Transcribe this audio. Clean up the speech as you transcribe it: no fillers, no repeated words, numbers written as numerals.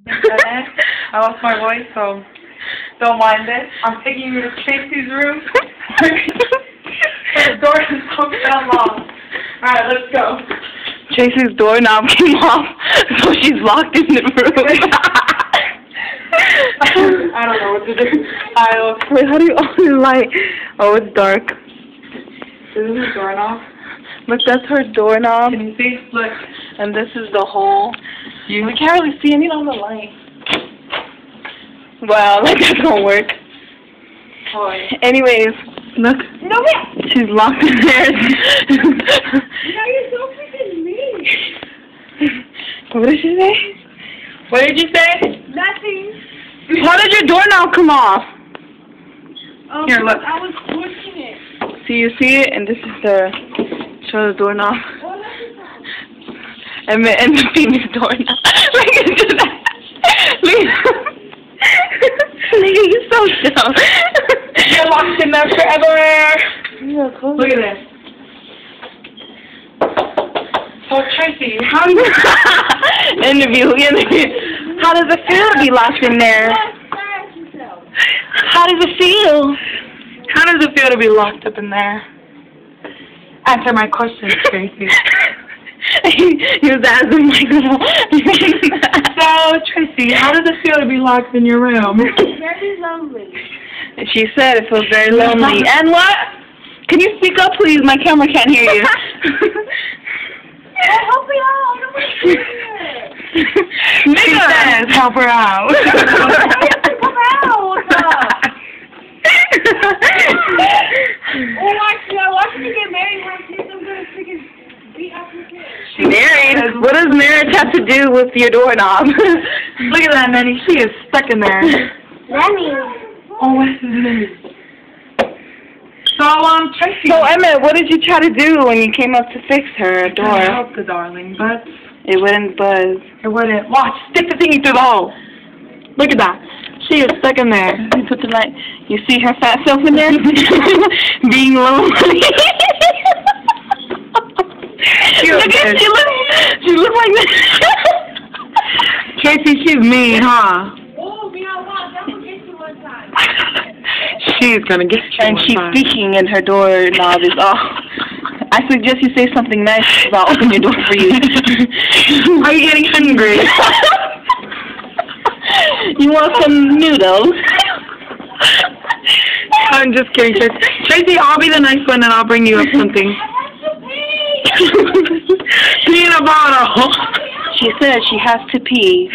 I lost my voice, so don't mind it. I'm taking you to Tracey's room. The door is open unlocked. Alright, let's go. Tracey's doorknob came off, so she's locked in the room. I don't know what to do. Wait, how do you open the light? Oh, it's dark. This is her doorknob. Look, that's her doorknob. Can you see? Look. And this is the hole. We can't really see any on the light. Wow, like that's gonna work. Boy. Anyways, look. No way! She's locked in there. Now you're so freaking mean. What did she say? What did you say? Nothing. How did your doorknob come off? Here, look. I was pushing it. See, you see it? And this is the, show the doorknob. And the Phoenix doorknob. Look at that. Look. You're so dumb. You're locked in there forever. Look at this. So Tracey, how do you interview? How does it feel to be locked in there? How does it feel? How does it feel to be locked up in there? Answer my question, Tracey. He was asking Michael. So, Tracey, how does it feel to be locked in your room? Very lonely. She said it feels very lonely. And what? Can you speak up, please? My camera can't hear you. Help me out. I don't want to be here. She says, help her out. Come out. Watch me get married when I'm going to freaking beat up your kids. Married? What does marriage have to do with your doorknob? Look at that, Nanny. She is stuck in there. Nanny. Oh, what's his name? So, Tracey. So, Emmett, what did you try to do when you came up to fix her door? I helped the darling, but it wouldn't buzz. It wouldn't. Watch, stick the thingy through the hole. Look at that. She is stuck in there. You put the light. You see her fat self in there? Being lonely. She looks like this. Tracey, she's mean, huh? Oh, you know what? That will get you one time. She's gonna get you and one she's time. speaking and her doorknob is off. I suggest you say something nice about opening your door for you. Are you getting hungry? You want some noodles? I'm just kidding, Tracey. Tracey, I'll be the nice one and I'll bring you up something. Pee in a bottle. She said she has to pee.